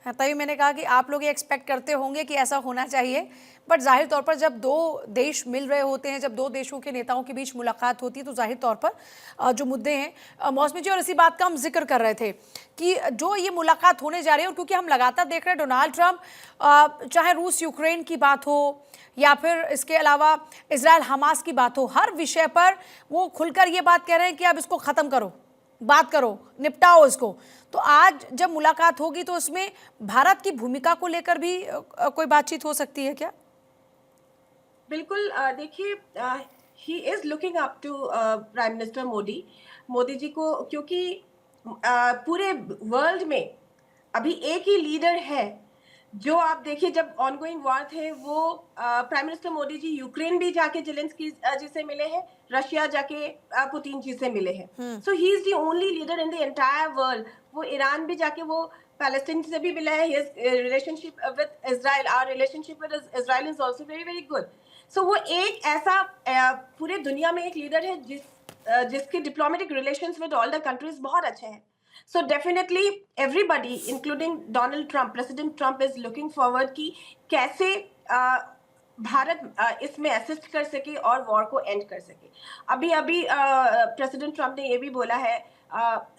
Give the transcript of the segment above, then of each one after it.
हाँ, तभी मैंने कहा कि आप लोग ये एक्सपेक्ट करते होंगे कि ऐसा होना चाहिए, बट जाहिर तौर पर जब दो देश मिल रहे होते हैं, जब दो देशों के नेताओं के बीच मुलाकात होती है, तो जाहिर तौर पर जो मुद्दे हैं, मौसमी जी, और इसी बात का हम जिक्र कर रहे थे कि जो ये मुलाकात होने जा रही है, और क्योंकि हम लगातार देख रहे हैं डोनाल्ड ट्रंप, चाहे रूस यूक्रेन की बात हो या फिर इसके अलावा इसराइल हमास की बात हो, हर विषय पर वो खुलकर ये बात कह रहे हैं कि अब इसको ख़त्म करो, बात करो, निपटाओ इसको। तो आज जब मुलाकात होगी तो उसमें भारत की भूमिका को लेकर भी कोई बातचीत हो सकती है क्या? बिल्कुल। देखिए, he is looking up to prime minister Modi Modi ji को, क्योंकि पूरे वर्ल्ड में अभी एक ही लीडर है जो, आप देखिए, जब ऑनगोइंग वॉर थे वो prime minister Modi ji Ukraine भी जाके जेलेंस्की जी से मिले हैं, रशिया जाके पुतिन जी से मिले हैं। So he is the only leader in the entire world. वो ईरान भी जाके वो पैलेस्टीन से भी मिला है। His relationship with Israel, our relationship with Israel is also very very good. So वो एक ऐसा पूरे दुनिया में एक लीडर है जिसके diplomatic relations with all the countries बहुत अच्छे हैं। So definitely everybody, including Donald Trump, President Trump is looking forward कि कैसे भारत इसमें असिस्ट कर सके और वॉर को एंड कर सके। अभी अभी प्रेसिडेंट ट्रम्प ने ये भी बोला है,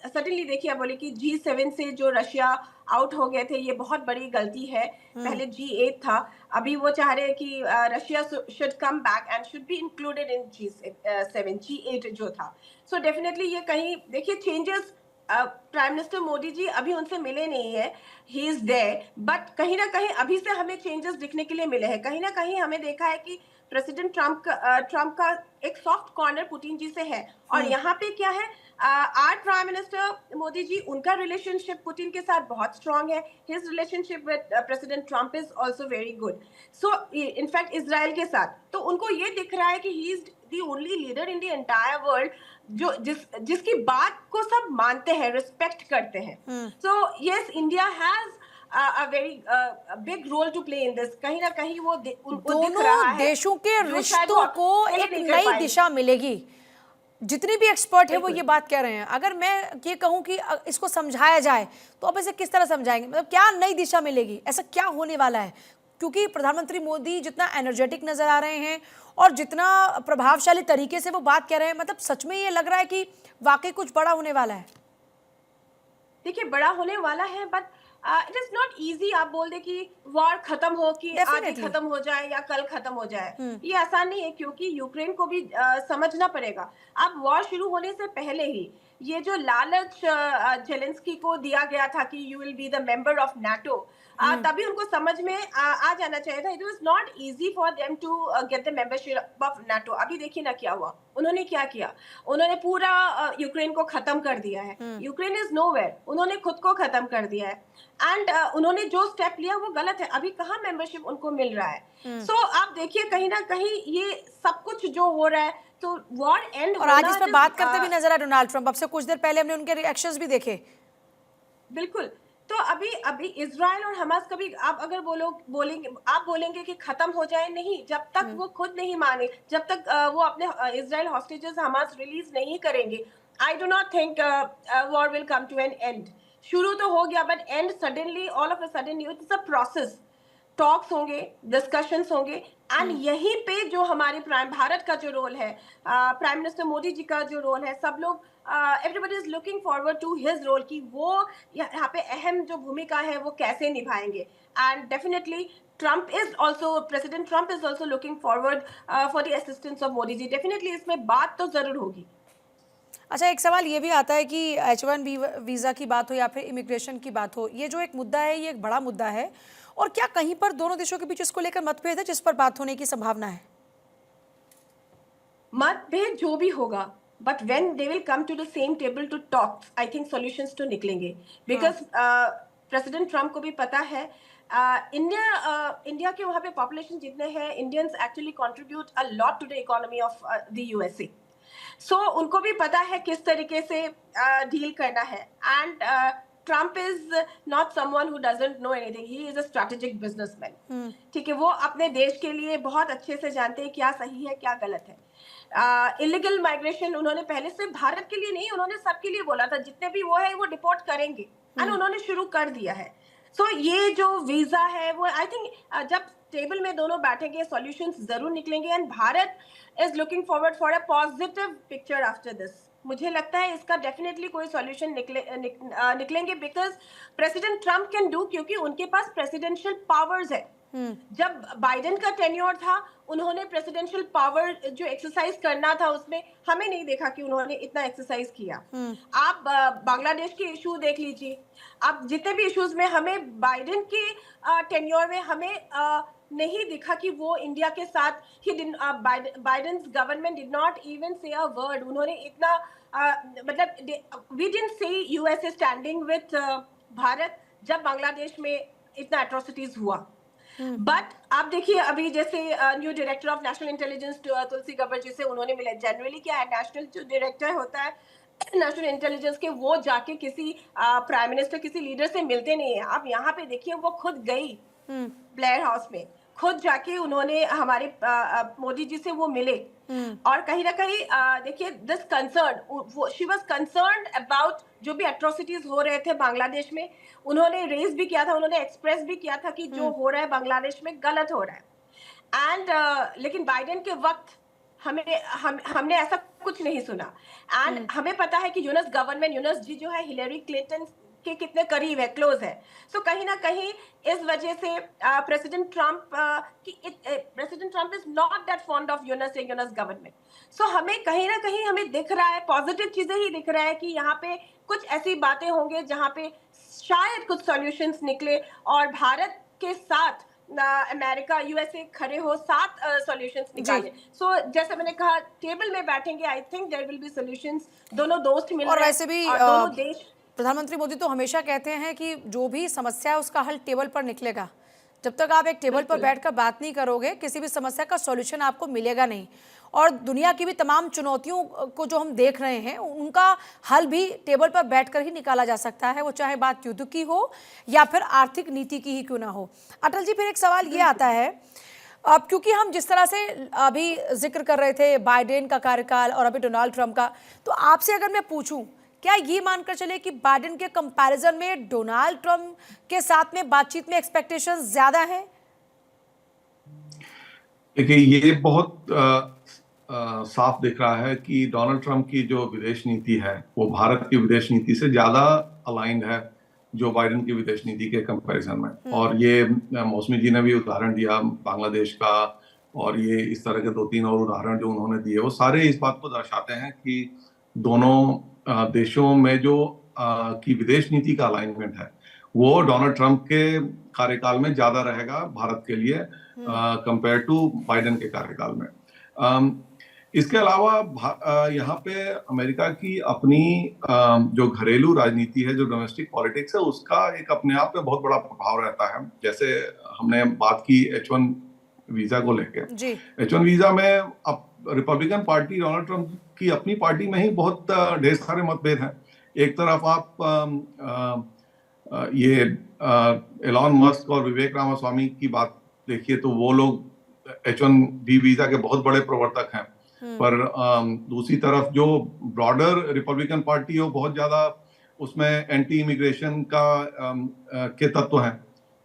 सडनली देखिए, बोले कि G7 से जो रशिया आउट हो गए थे, ये बहुत बड़ी गलती है। पहले G8 था, अभी वो चाह रहे हैं कि Russia should come back and should be included in G7, G8 जो था। सो डेफिनेटली ये कहीं देखिए changes, prime minister Modi ji अभी उनसे मिले नहीं है, ही इज देयर, बट कहीं ना कहीं अभी से हमें चेंजेस दिखने के लिए मिले हैं। कहीं ना कहीं हमें देखा है कि प्रेसिडेंट ट्रम्प का एक सॉफ्ट कॉर्नर पुतिन जी से है। और यहाँ पे क्या है, are prime minister Modi ji, उनका रिलेशनशिप पुतिन के साथ बहुत स्ट्रांग है। His relationship with president Trump is also very good. So in fact Israel के साथ तो उनको ये दिख रहा है कि ही is the only leader in the entire world जो जिसकी बात को सब मानते हैं, रिस्पेक्ट करते हैं। So yes, India has a very big role to play in this। कहीं ना कहीं वो उनको दिख रहा दोनों है देशों के जो शायद वो रिश्तों को अकेले एक नहीं कर नई पाएंगे। दिशा मिलेगी। जितने भी एक्सपर्ट है वो बिल्कुल। ये बात कह रहे हैं। अगर मैं ये कहूं कि इसको समझाया जाए तो आप इसे किस तरह समझाएंगे? मतलब क्या नई दिशा मिलेगी, ऐसा क्या होने वाला है? क्योंकि प्रधानमंत्री मोदी जितना एनर्जेटिक नजर आ रहे हैं और जितना प्रभावशाली तरीके से वो बात कह रहे हैं, मतलब सच में ये लग रहा है कि वाकई कुछ बड़ा होने वाला है। देखिए, बड़ा होने वाला है, but it is not easy. आप बोल दे कि वॉर खत्म हो, कि आगे डेफिनेटली। खत्म हो जाए या कल खत्म हो जाए, ये आसान नहीं है, क्योंकि यूक्रेन को भी समझना पड़ेगा। अब वॉर शुरू होने से पहले ही ये जो लालच जेलेंस्की को दिया गया था कि you will be the member of NATO, तभी उनको समझ में आ जाना चाहिए था। It was not easy for them to get the membership of NATO. अभी देखिए ना क्या हुआ, उन्होंने क्या किया, उन्होंने पूरा यूक्रेन को खत्म कर दिया है। यूक्रेन इज नोवेयर, उन्होंने खुद को खत्म कर दिया है। एंड उन्होंने जो स्टेप लिया वो गलत है। अभी कहाँ मेंबरशिप उनको मिल रहा है। सो आप देखिए, कहीं ना कहीं ये सब कुछ जो हो रहा है, तो वॉर एंड और आज होना इस पर बात करते भी नजर आए डोनाल्ड ट्रंप। अब से कुछ देर पहले हमने उनके रिएक्शंस भी देखे। बिल्कुल। तो अभी अभी इजराइल और हमास, कभी आप अगर बोलेंगे, आप बोलेंगे कि खत्म हो जाए, नहीं, जब तक वो खुद नहीं माने, जब तक वो अपने इजराइल हॉस्टेजेस हमास रिलीज नहीं करेंगे, I do not think war will come to an end. शुरू तो हो गया, but and suddenly, all of a sudden, it's a process. Talks होंगे, डिस्कशंस होंगे, एंड यहीं पे जो हमारे भारत का जो रोल है, प्राइम मिनिस्टर मोदी जी का जो रोल है, सब लोग, everybody is looking forward to his role, कि वो यहाँ पे अहम जो भूमिका है वो कैसे निभाएंगे। And definitely President Trump is also looking forward for the assistance of Modi ji. Definitely इसमें बात तो जरूर होगी। अच्छा, एक सवाल ये भी आता है कि H1 वीज़ा की बात हो या फिर इमिग्रेशन की बात हो, ये जो एक मुद्दा है, ये एक बड़ा मुद्दा है, और क्या कहीं पर दोनों देशों के बीच इसको लेकर मतभेद है जिस पर बात होने की संभावना है? मतभेद जो भी होगा, but when they will come to the same table to talk, I think solutions तो निकलेंगे। बिकॉज प्रेसिडेंट ट्रम्प को भी पता है, इंडिया के वहाँ पे पॉपुलेशन जितने हैं, Indians actually contribute a lot to the economy of the USA. So उनको भी पता है किस तरीके से डील करना है। And Trump is not someone who doesn't know anything, he is a strategic businessman. ठीक है, वो अपने देश के लिए बहुत अच्छे से जानते हैं क्या सही है क्या गलत है। इलीगल माइग्रेशन उन्होंने पहले से भारत के लिए नहीं, उन्होंने सबके लिए बोला था, जितने भी वो है वो डिपोर्ट करेंगे, एंड उन्होंने शुरू कर दिया है। सो ये जो वीजा है वो आई थिंक जब टेबल में दोनों बैठेंगे सॉल्यूशंस जरूर निकलेंगे and Bharat is looking forward for a positive picture after this. मुझे लगता है इसका डेफिनेटली कोई सॉल्यूशन निकलेंगे because president Trump can do, क्योंकि उनके पास प्रेसिडेंशियल पावर्स है। जब बाइडेन का टेन्योर था उन्होंने प्रेसिडेंशियल पावर जो एक्सरसाइज करना था उसमें हमें नहीं देखा कि उन्होंने इतना एक्सरसाइज किया। आप बांग्लादेश के इशू देख लीजिए, आप जितने भी इश्यूज में हमें बाइडेन के टेन्योर में हमें नहीं दिखा कि वो इंडिया के साथ ही Biden government did not even say a word. उन्होंने इतना मतलब we didn't say USA standing with Bharat जब बांग्लादेश में इतना एट्रोसिटीज हुआ। बट आप देखिए अभी जैसे new director of national intelligence Tulsi Gabbard ji से उन्होंने मिले। जनरली क्या है, नेशनल जो डायरेक्टर होता है नेशनल इंटेलिजेंस के, वो जाके किसी प्राइम मिनिस्टर किसी लीडर से मिलते नहीं है। आप यहाँ पे देखिए वो खुद गई ब्लेयर हाउस में, खुद जाके उन्होंने हमारे मोदी जी से वो मिले। और कहीं ना कहीं देखिए this concern, she was concerned about जो भी एट्रोसिटीज हो रहे थे बांग्लादेश में। उन्होंने रेज भी किया था, उन्होंने एक्सप्रेस भी किया था कि जो हो रहा है बांग्लादेश में गलत हो रहा है। एंड लेकिन बाइडेन के वक्त हमने ऐसा कुछ नहीं सुना। एंड हमें पता है कि यूनस गवर्नमेंट, यूनस जी जो है हिलेरी क्लिंटन के कितने करीब है, क्लोज है। सो कहीं ना कहीं इस वजह से president Trump is not that fond of Yunus and Yunus government. So हमें कहीं ना कहीं हमें दिख रहा है, पॉजिटिव चीजें ही दिख रहा है कि यहाँ पे कुछ ऐसी बातें होंगे जहाँ पे शायद कुछ सॉल्यूशंस निकले और भारत के साथ अमेरिका यूएसए खड़े हो, साथ सॉल्यूशंस निकाले। सो जैसे मैंने कहा टेबल में बैठेंगे, I think there will be solutions. दोनों दोस्त मिल और रहे वैसे भी और दोनों देश। प्रधानमंत्री मोदी तो हमेशा कहते हैं कि जो भी समस्या है उसका हल टेबल पर निकलेगा। जब तक आप एक टेबल पर बैठकर बात नहीं करोगे किसी भी समस्या का सॉल्यूशन आपको मिलेगा नहीं। और दुनिया की भी तमाम चुनौतियों को जो हम देख रहे हैं उनका हल भी टेबल पर बैठकर ही निकाला जा सकता है, वो चाहे बात युद्ध की हो या फिर आर्थिक नीति की ही क्यों ना हो। अटल जी, फिर एक सवाल ये आता है, अब क्योंकि हम जिस तरह से अभी जिक्र कर रहे थे बाइडेन का कार्यकाल और अभी डोनाल्ड ट्रंप का, तो आपसे अगर मैं पूछूं, क्या ये मानकर चले कि बाइडेन के कंपैरिजन में डोनाल्ड ट्रंप के साथ में बातचीत में एक्सपेक्टेशंस ज्यादा हैं? देखिए, ये बहुत साफ दिख रहा है कि डोनाल्ड ट्रंप की जो विदेश नीति है वो भारत की विदेश नीति से ज्यादा अलाइंड है जो बाइडेन की विदेश नीति के कंपैरिजन में। और ये मौसमी जी ने भी उदाहरण दिया बांग्लादेश का, और ये इस तरह के 2-3 और उदाहरण जो उन्होंने दिए वो सारे इस बात को दर्शाते हैं कि दोनों देशों में जो की विदेश नीति का अलाइनमेंट है वो डोनाल्ड ट्रंप के कार्यकाल में ज्यादा रहेगा भारत के लिए कंपेयर टू बाइडेन के कार्यकाल में। इसके अलावा यहाँ पे अमेरिका की अपनी जो घरेलू राजनीति है, जो डोमेस्टिक पॉलिटिक्स है, उसका एक अपने आप में बहुत बड़ा प्रभाव रहता है। जैसे हमने बात की H1 वीजा को लेके, H1 वीजा में अब रिपब्लिकन पार्टी, डोनाल्ड ट्रंप की अपनी पार्टी में ही बहुत ढेर सारे मतभेद हैं। एक तरफ आप ये एलॉन मस्क और विवेक रामास्वामी की बात देखिए तो वो लोग H1B वीजा के बहुत बड़े प्रवर्तक हैं, पर दूसरी तरफ जो ब्रॉडर रिपब्लिकन पार्टी है वो बहुत ज्यादा उसमें एंटी इमिग्रेशन के तत्व हैं।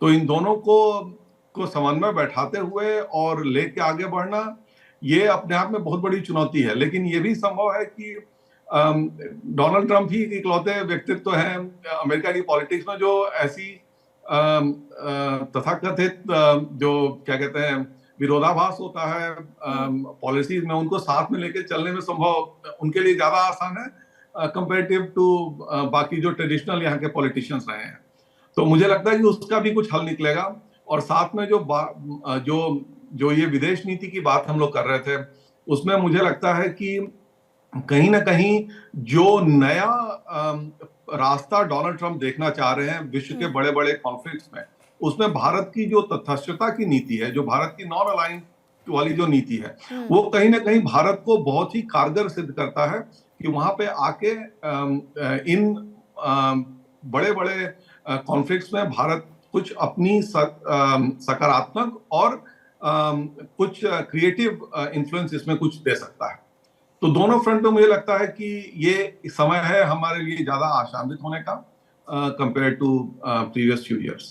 तो इन दोनों को समन्वय बैठाते हुए और लेके आगे बढ़ना ये अपने आप में बहुत बड़ी चुनौती है। लेकिन ये भी संभव है कि डोनाल्ड ट्रंप ही इकलौते व्यक्तित्व हैं अमेरिका की पॉलिटिक्स में जो ऐसी तथाकथित जो क्या कहते हैं विरोधाभास होता है पॉलिसीज में, उनको साथ में लेके चलने में संभव उनके लिए ज्यादा आसान है कंपेरेटिव टू बाकी जो ट्रेडिशनल यहाँ के पॉलिटिशियंस रहे हैं। तो मुझे लगता है कि उसका भी कुछ हल निकलेगा। और साथ में जो ये विदेश नीति की बात हम लोग कर रहे थे उसमें मुझे लगता है कि कहीं ना कहीं जो नया रास्ता डोनाल्ड ट्रंप देखना चाह रहे हैं विश्व के बड़े बड़े कॉन्फ्लिक्ट्स में, उसमें भारत की जो तटस्थता की नीति है, जो भारत की नॉन अलाइन वाली जो नीति है, वो कहीं ना कहीं भारत को बहुत ही कारगर सिद्ध करता है कि वहां पे आके इन बड़े बड़े कॉन्फ्लिक्ट्स में भारत कुछ अपनी सकारात्मक और कुछ क्रिएटिव इन्फ्लुएंस इसमें कुछ दे सकता है। तो दोनों फ्रंट पे मुझे लगता है कि ये समय है हमारे लिए ज्यादा आशान्वित होने का compare to previous few years.